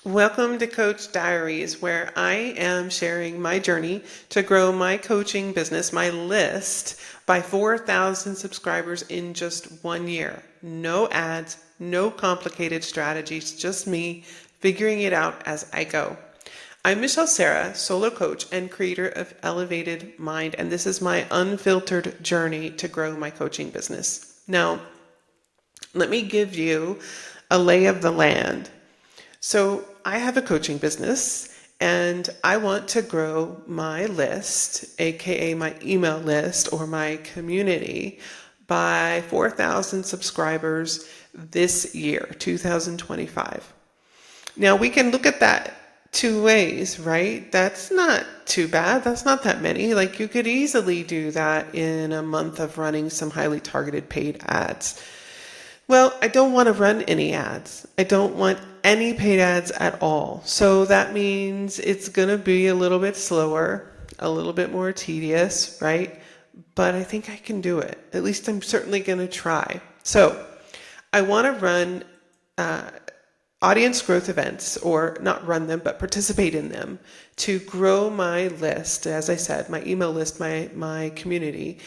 Welcome to Coach Diaries, where I am sharing my journey to grow my coaching business, my list, by 4,000 subscribers in just 1 year. No ads, no complicated strategies, just me figuring it out as I go. I'm Sera, solo coach and creator of Elevated Mind, and this is my unfiltered journey to grow my coaching business. Now, let me give you a lay of the land. So I have a coaching business and I want to grow my list, aka my email list or my community, by 4,000 subscribers this year, 2025. Now we can look at that two ways, right? That's not too bad. That's not that many. Like you could easily do that in a month of running some highly targeted paid ads. Well, I don't want to run any ads. I don't want any paid ads at all. So that means it's going to be a little bit slower, a little bit more tedious, right? But I think I can do it. At least I'm certainly going to try. So I want to run audience growth events, or not run them, but participate in them to grow my list, as I said, my email list, my community,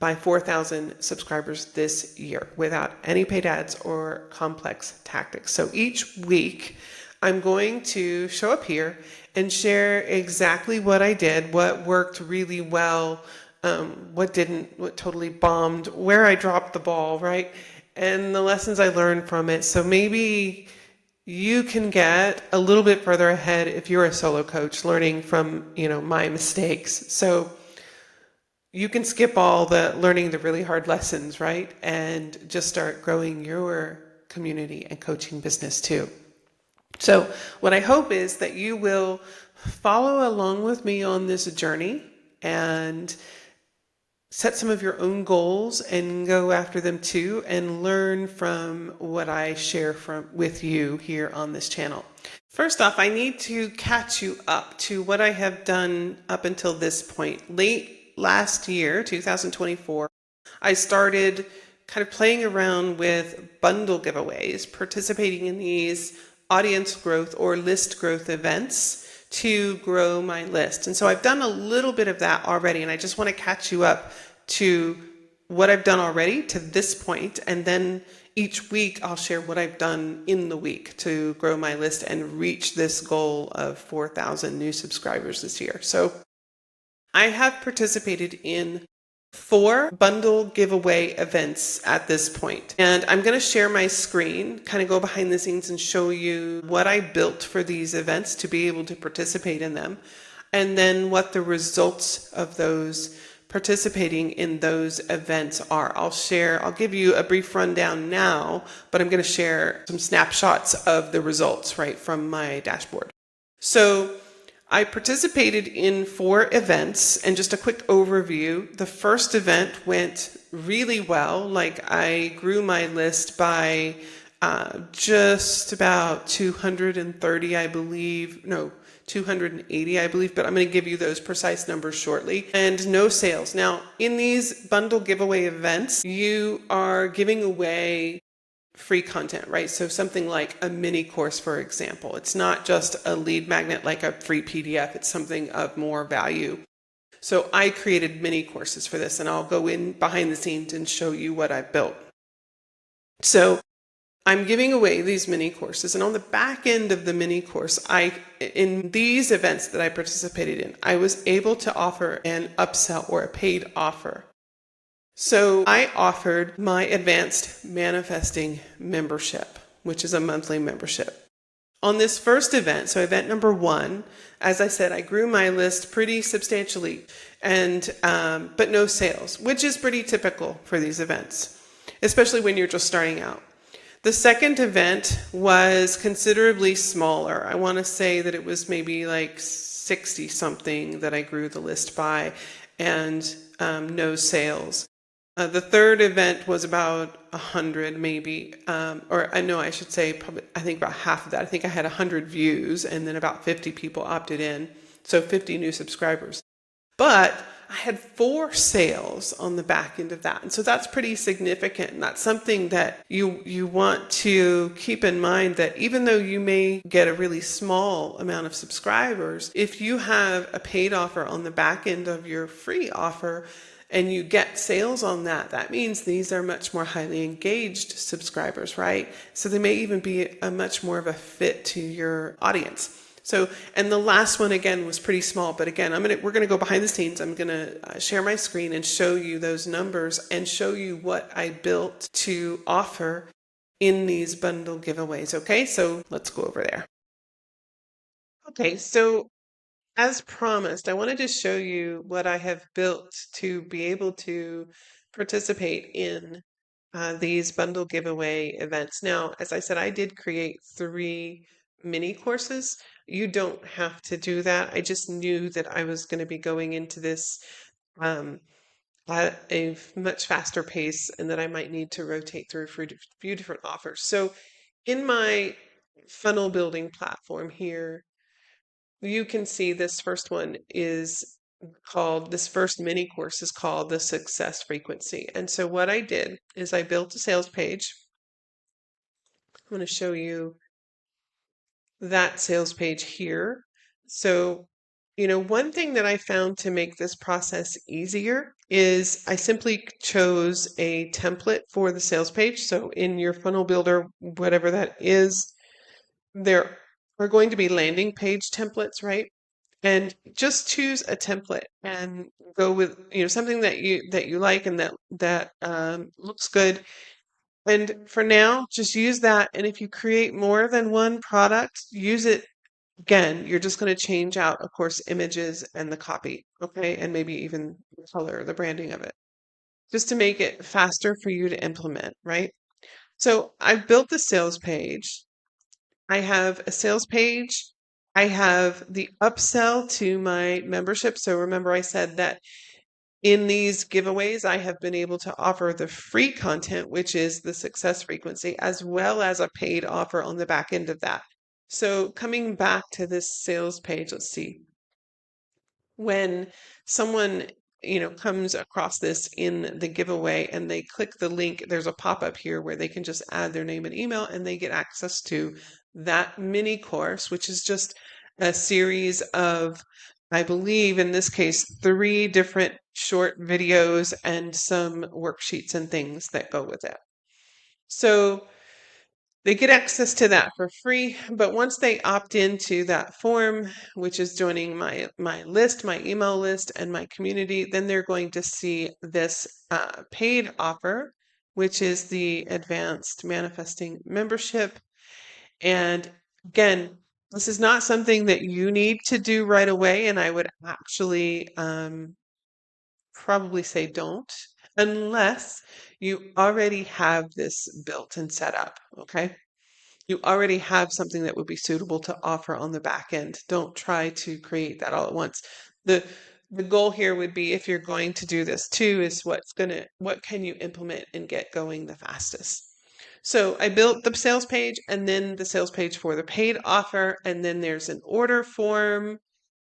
by 4,000 subscribers this year without any paid ads or complex tactics. So each week I'm going to show up here and share exactly what I did, what worked really well, what didn't, what totally bombed, where I dropped the ball, right? And the lessons I learned from it. So maybe you can get a little bit further ahead if you're a solo coach learning from, my mistakes. So you can skip all the learning the really hard lessons, right? And just start growing your community and coaching business too. So what I hope is that you will follow along with me on this journey and set some of your own goals and go after them too, and learn from what I share with you here on this channel. First off, I need to catch you up to what I have done up until this point. Late last year, 2024, I started kind of playing around with bundle giveaways, participating in these audience growth or list growth events to grow my list. And so I've done a little bit of that already, and I just want to catch you up to what I've done already to this point, and then each week I'll share what I've done in the week to grow my list and reach this goal of 4,000 new subscribers this year. So I have participated in 4 bundle giveaway events at this point. And I'm going to share my screen, kind of go behind the scenes and show you what I built for these events to be able to participate in them. And then what the results of those participating in those events are. I'll give you a brief rundown now, but I'm going to share some snapshots of the results right from my dashboard. So I participated in 4 events, and just a quick overview. The first event went really well. Like I grew my list by just about 230, I believe. No, 280, I believe, but I'm going to give you those precise numbers shortly. And no sales. Now, in these bundle giveaway events, you are giving away free content, right? So something like a mini course, for example. It's not just a lead magnet like a free PDF. It's something of more value. So I created mini courses for this, and I'll go in behind the scenes and show you what I've built. So I'm giving away these mini courses, and on the back end of the mini course, in these events that I participated in, I was able to offer an upsell or a paid offer. So I offered my advanced manifesting membership, which is a monthly membership. On this first event, so event number 1, as I said, I grew my list pretty substantially, and but no sales, which is pretty typical for these events, especially when you're just starting out. The second event was considerably smaller. I want to say that it was maybe like 60 something that I grew the list by, and no sales. The third event was about 100 maybe, I should say probably, I think about half of that. I think I had 100 views, and then about 50 people opted in, so 50 new subscribers. But I had 4 sales on the back end of that. And so that's pretty significant. And that's something that you want to keep in mind, that even though you may get a really small amount of subscribers, if you have a paid offer on the back end of your free offer, and you get sales on that, that means these are much more highly engaged subscribers, right? So they may even be a much more of a fit to your audience. So, and the last one again was pretty small, but again, we're gonna go behind the scenes. I'm gonna share my screen and show you those numbers and show you what I built to offer in these bundle giveaways. Okay, so let's go over there. Okay, so as promised, I wanted to show you what I have built to be able to participate in these bundle giveaway events. Now, as I said, I did create 3 mini courses. You don't have to do that. I just knew that I was going to be going into this um, at a much faster pace and that I might need to rotate through a few different offers. So in my funnel building platform here, you can see this first one is called, this first mini course is called the Success Frequency. And so what I did is I built a sales page. I'm going to show you that sales page here. So, one thing that I found to make this process easier is I simply chose a template for the sales page. So in your funnel builder, whatever that is, there are going to be landing page templates, right? And just choose a template and go with something that you like and that looks good. And for now, just use that. And if you create more than one product, use it again. You're just going to change out, of course, images and the copy, okay, and maybe even the color, the branding of it, just to make it faster for you to implement, right? So I've built the sales page. I have a sales page. I have the upsell to my membership. So remember, I said that in these giveaways, I have been able to offer the free content, which is the success frequency, as well as a paid offer on the back end of that. So coming back to this sales page, let's see. When someone comes across this in the giveaway and they click the link, there's a pop-up here where they can just add their name and email and they get access to that mini course, which is just a series of, I believe in this case, 3 different short videos and some worksheets and things that go with it. So they get access to that for free, but once they opt into that form, which is joining my list, my email list, and my community, then they're going to see this paid offer, which is the Advanced Manifesting Membership. And again, this is not something that you need to do right away, and I would actually probably say don't, unless you already have this built and set up, okay? You already have something that would be suitable to offer on the back end. Don't try to create that all at once. The the goal here would be, if you're going to do this too, is what can you implement and get going the fastest. So I built the sales page and then the sales page for the paid offer, and then there's an order form,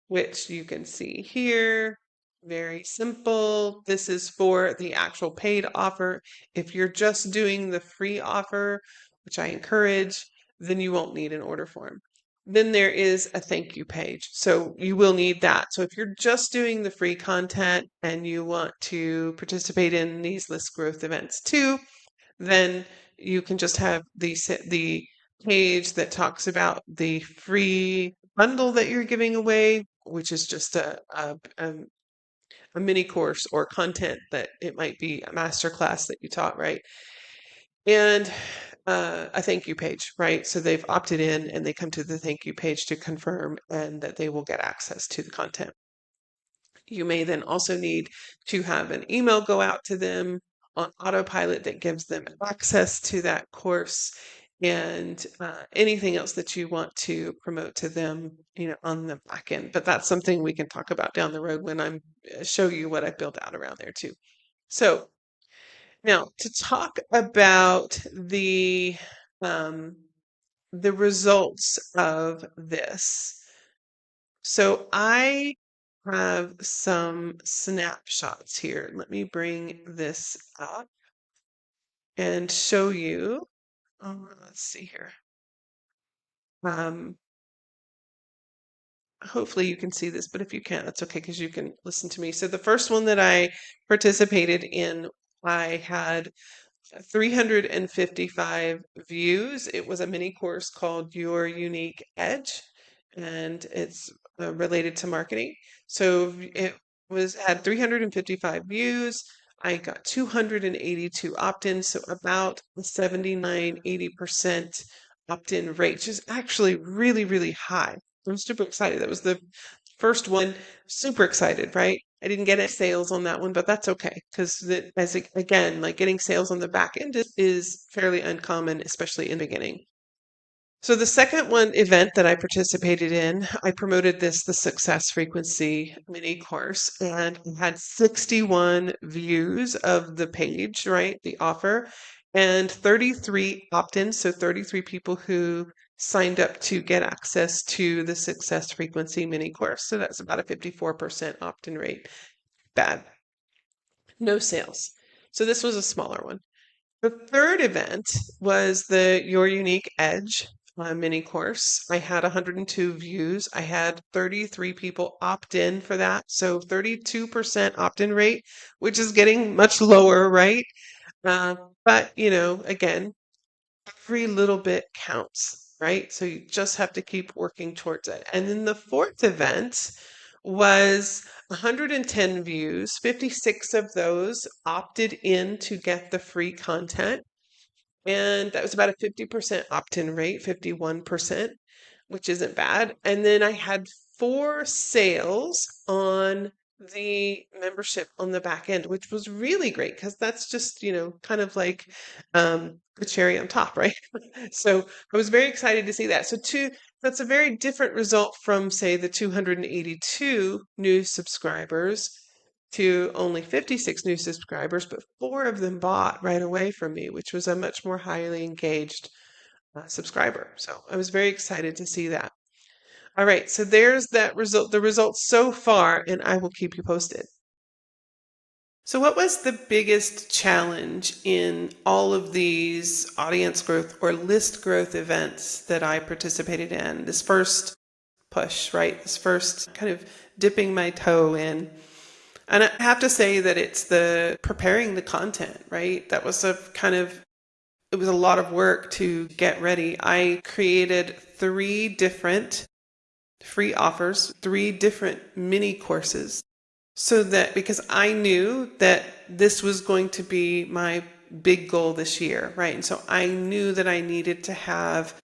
which you can see here. Very simple. This is for the actual paid offer. If you're just doing the free offer, which I encourage, then you won't need an order form. Then there is a thank you page. So you will need that. So if you're just doing the free content and you want to participate in these list growth events too, then you can just have the page that talks about the free bundle that you're giving away, which is just a mini course or content that it might be a master class that you taught, right? And a thank you page, right? So they've opted in and they come to the thank you page to confirm and that they will get access to the content. You may then also need to have an email go out to them on autopilot that gives them access to that course, and anything else that you want to promote to them, on the back end. But that's something we can talk about down the road when I'm show you what I built out around there too. So now to talk about um, the results of this. So I have some snapshots here. Let me bring this up and show you. Let's see here. Um, Hopefully you can see this, but if you can't, that's okay because you can listen to me. So the first one that I participated in, I had 355 views. It was a mini course called Your Unique Edge, and it's related to marketing. So it was had 355 views. I got 282 opt-ins, so about 79, 80% opt-in rate, which is actually really, really high. I'm super excited. That was the first one. Super excited, right? I didn't get any sales on that one, but that's okay because again, like getting sales on the back end is fairly uncommon, especially in the beginning. So the second one event that I participated in, I promoted this, the Success Frequency mini course, and I had 61 views of the page, right, the offer, and 33 opt-ins, so 33 people who signed up to get access to the Success Frequency mini course. So that's about a 54% opt-in rate. Bad. No sales. So this was a smaller one. The third event was the Your Unique Edge mini course. I had 102 views. I had 33 people opt in for that. So 32% opt in rate, which is getting much lower, right? Uh, but, again, every little bit counts, right? So you just have to keep working towards it. And then the fourth event was 110 views. 56 of those opted in to get the free content. And that was about a 50% opt-in rate, 51%, which isn't bad. And then I had 4 sales on the membership on the back end, which was really great because that's just, kind of like the cherry on top, right? So I was very excited to see that. That's a very different result from, say, the 282 new subscribers to only 56 new subscribers, but 4 of them bought right away from me, which was a much more highly engaged subscriber. So I was very excited to see that. All right, so there's that result, the results so far, and I will keep you posted. So, what was the biggest challenge in all of these audience growth or list growth events that I participated in? This first push, right? This first kind of dipping my toe in. And I have to say that it's the preparing the content, right? That was it was a lot of work to get ready. I created 3 different free offers, 3 different mini courses, so that because I knew that this was going to be my big goal this year, right? And so I knew that I needed to have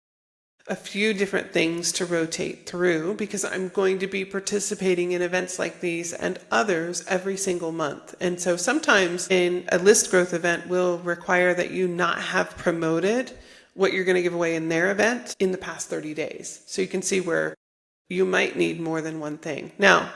a few different things to rotate through because I'm going to be participating in events like these and others every single month. And so sometimes in a list growth event will require that you not have promoted what you're going to give away in their event in the past 30 days. So you can see where you might need more than one thing. Now,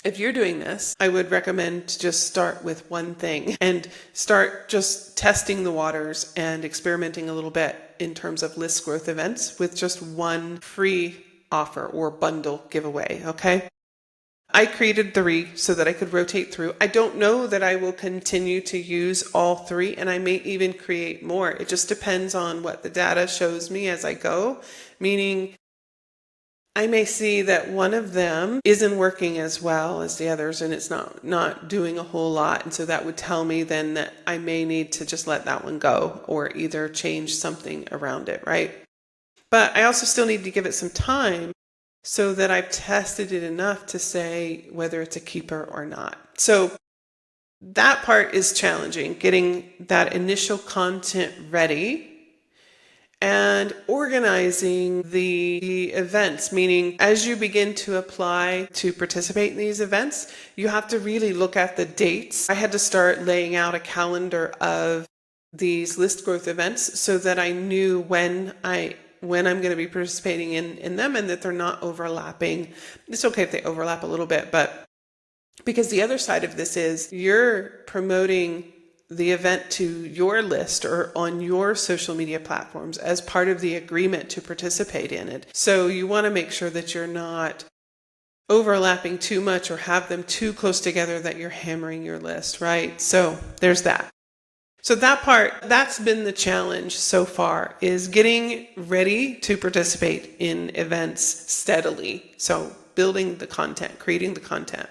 if you're doing this, I would recommend to just start with one thing and start just testing the waters and experimenting a little bit in terms of list growth events with just one free offer or bundle giveaway, okay? I created 3 so that I could rotate through. I don't know that I will continue to use all 3, and I may even create more. It just depends on what the data shows me as I go, meaning I may see that one of them isn't working as well as the others and it's not doing a whole lot. And so that would tell me then that I may need to just let that one go or either change something around it, right? But I also still need to give it some time so that I've tested it enough to say whether it's a keeper or not. So that part is challenging, getting that initial content ready and organizing the events, meaning as you begin to apply to participate in these events, you have to really look at the dates. I had to start laying out a calendar of these list growth events so that I knew when I'm going to be participating in them and that they're not overlapping. It's okay if they overlap a little bit, but because the other side of this is you're promoting the event to your list or on your social media platforms as part of the agreement to participate in it. So you want to make sure that you're not overlapping too much or have them too close together that you're hammering your list, right? So there's that. So that part, that's been the challenge so far, is getting ready to participate in events steadily. So building the content, creating the content,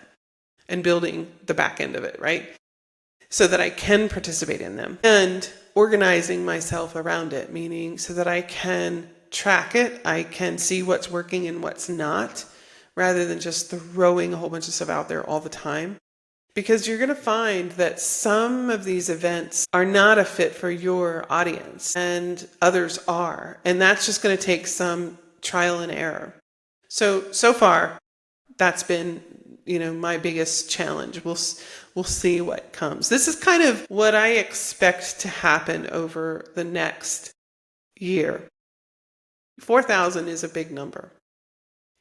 and building the back end of it, right? So that I can participate in them, and organizing myself around it, meaning so that I can track it, I can see what's working and what's not, rather than just throwing a whole bunch of stuff out there all the time. Because you're going to find that some of these events are not a fit for your audience and others are. And that's just going to take some trial and error. So far, that's been, my biggest challenge. We'll see what comes. This is kind of what I expect to happen over the next year. 4,000 is a big number.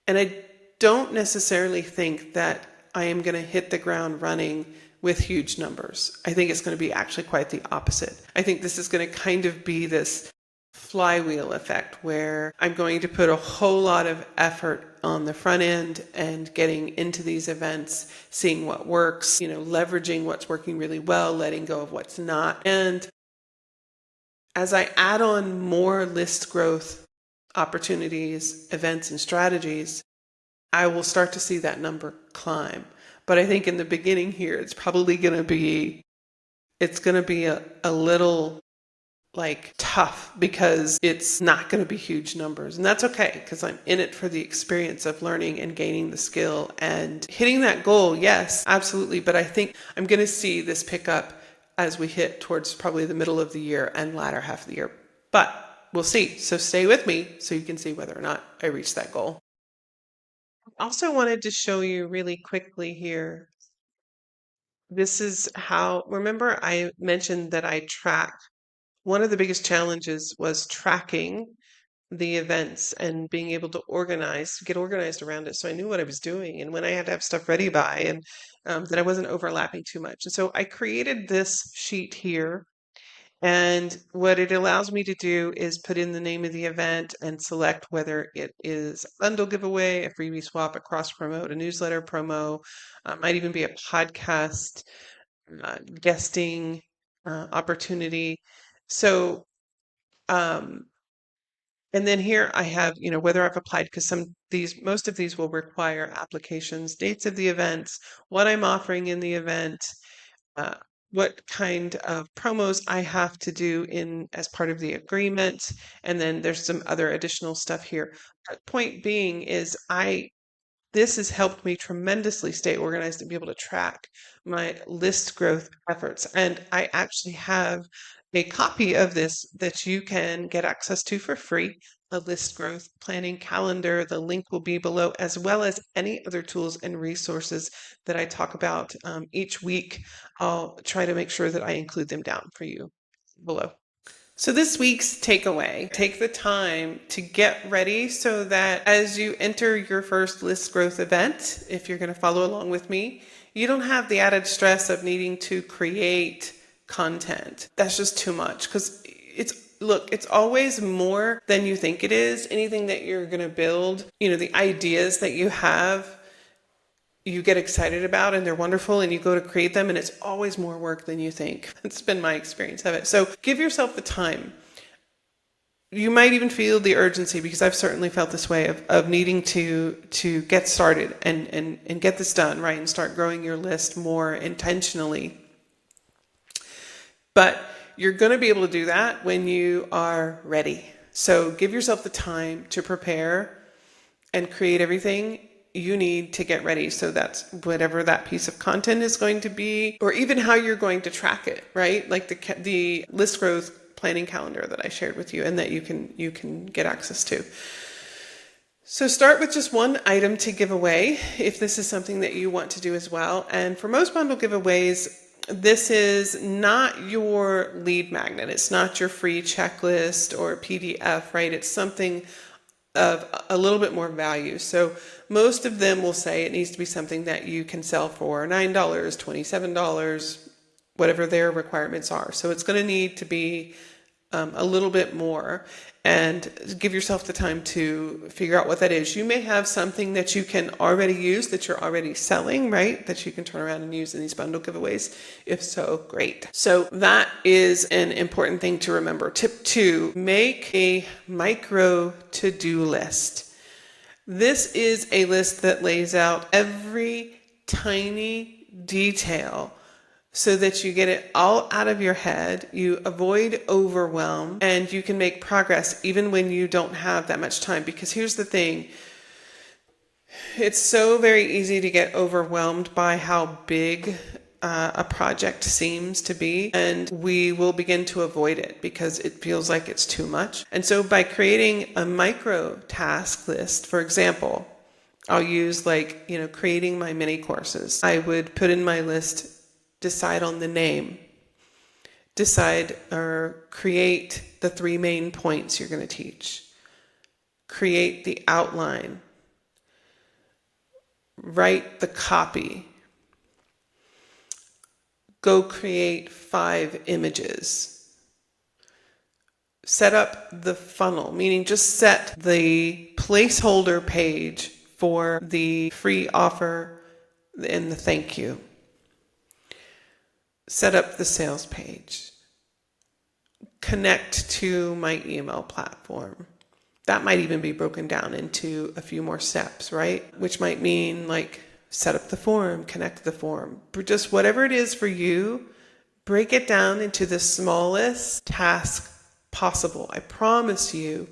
And I don't necessarily think that I am going to hit the ground running with huge numbers. I think it's going to be actually quite the opposite. I think this is going to kind of be this flywheel effect where I'm going to put a whole lot of effort on the front end and getting into these events, seeing what works, leveraging what's working really well, letting go of what's not. And as I add on more list growth opportunities, events, and strategies, I will start to see that number climb. But I think in the beginning here, it's probably going to be a little tough, because it's not going to be huge numbers. And that's okay, because I'm in it for the experience of learning and gaining the skill and hitting that goal. Yes, absolutely. But I think I'm going to see this pick up as we hit towards probably the middle of the year and latter half of the year. But we'll see. So stay with me so you can see whether or not I reach that goal. Also wanted to show you really quickly here. This is how, remember I mentioned that I track. One of the biggest challenges was tracking the events and being able to get organized around it. So I knew what I was doing and when I had to have stuff ready by, and that I wasn't overlapping too much. And so I created this sheet here. And what it allows me to do is put in the name of the event and select whether it is a bundle giveaway, a freebie swap, a cross promote, a newsletter promo, might even be a podcast guesting opportunity. So, and then here I have, whether I've applied, because most of these will require applications, dates of the events, what I'm offering in the event, uh, what kind of promos I have to do as part of the agreement, and then there's some other additional stuff here. But point being is this has helped me tremendously stay organized and be able to track my list growth efforts. And I actually have a copy of this that you can get access to for free, a list growth planning calendar. The link will be below, as well as any other tools and resources that I talk about each week. I'll try to make sure that I include them down for you below. So this week's takeaway, take the time to get ready so that as you enter your first list growth event, if you're going to follow along with me, you don't have the added stress of needing to create content. That's just too much, because it's always more than you think it is. Anything that you're going to build, the ideas that you have, you get excited about and they're wonderful and you go to create them, and it's always more work than you think. It's been my experience of it. So give yourself the time. You might even feel the urgency, because I've certainly felt this way, of needing to get started and get this done, right? And start growing your list more intentionally. But you're going to be able to do that when you are ready. So give yourself the time to prepare and create everything you need to get ready. So that's whatever that piece of content is going to be, or even how you're going to track it, right? Like the list growth planning calendar that I shared with you and that you can get access to. So start with just one item to give away if this is something that you want to do as well. And for most bundle giveaways, this is not your lead magnet. It's not your free checklist or PDF, right? It's something of a little bit more value. So most of them will say it needs to be something that you can sell for $9, $27, whatever their requirements are. So it's going to need to be a little bit more, and give yourself the time to figure out what that is. You may have something that you can already use, that you're already selling, right? That you can turn around and use in these bundle giveaways. If so, great. So that is an important thing to remember. Tip 2, make a micro to-do list. This is a list that lays out every tiny detail so that you get it all out of your head, you avoid overwhelm, and you can make progress even when you don't have that much time. Because here's the thing, it's so very easy to get overwhelmed by how big a project seems to be, and we will begin to avoid it because it feels like it's too much. And so by creating a micro task list, for example, I'll use creating my mini courses. I would put in my list, decide on the name, decide or create the 3 main points you're going to teach, create the outline, write the copy, go create 5 images, set up the funnel, meaning just set the placeholder page for the free offer and the thank you. Set up the sales page, connect to my email platform. That might even be broken down into a few more steps, right? Which might mean set up the form, connect the form. Just whatever it is for you, break it down into the smallest task possible. I promise you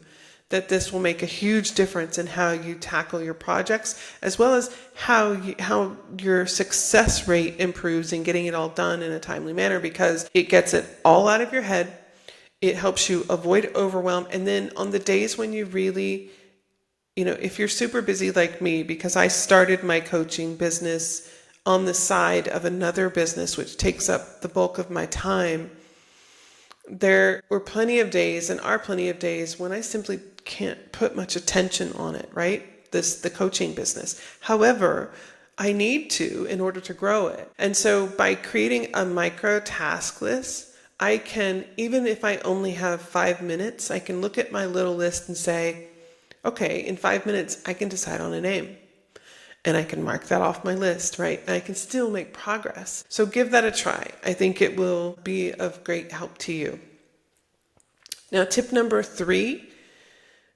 that this will make a huge difference in how you tackle your projects, as well as how your success rate improves in getting it all done in a timely manner, because it gets it all out of your head. It helps you avoid overwhelm. And then on the days when you really, if you're super busy like me, because I started my coaching business on the side of another business, which takes up the bulk of my time, there were plenty of days and are plenty of days when I simply can't put much attention on it, right? The coaching business. However, I need to in order to grow it. And so by creating a micro task list, I can, even if I only have 5 minutes, I can look at my little list and say, okay, in 5 minutes, I can decide on a name. And I can mark that off my list, right? And I can still make progress. So give that a try. I think it will be of great help to you. Now, tip number 3,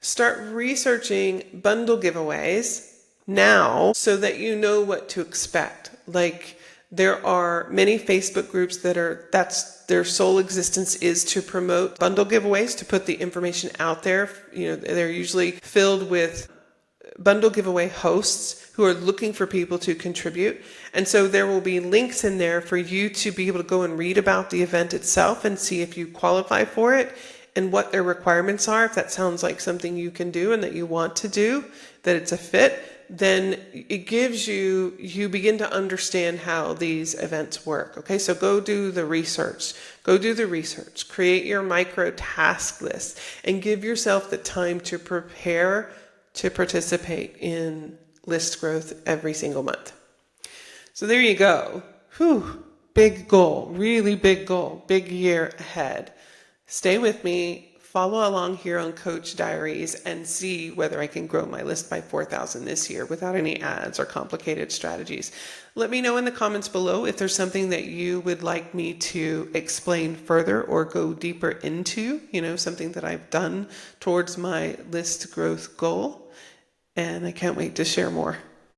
start researching bundle giveaways now so that you know what to expect. There are many Facebook groups that's their sole existence is to promote bundle giveaways, to put the information out there. They're usually filled with bundle giveaway hosts who are looking for people to contribute. And so there will be links in there for you to be able to go and read about the event itself and see if you qualify for it and what their requirements are. If that sounds like something you can do and that you want to do, that it's a fit, then it gives you begin to understand how these events work. Okay, so go do the research. Create your micro task list and give yourself the time to prepare to participate in list growth every single month. So there you go. Big goal, really big goal, big year ahead. Stay with me, follow along here on Coach Diaries, and see whether I can grow my list by 4,000 this year without any ads or complicated strategies. Let me know in the comments below if there's something that you would like me to explain further or go deeper into, something that I've done towards my list growth goal. And I can't wait to share more.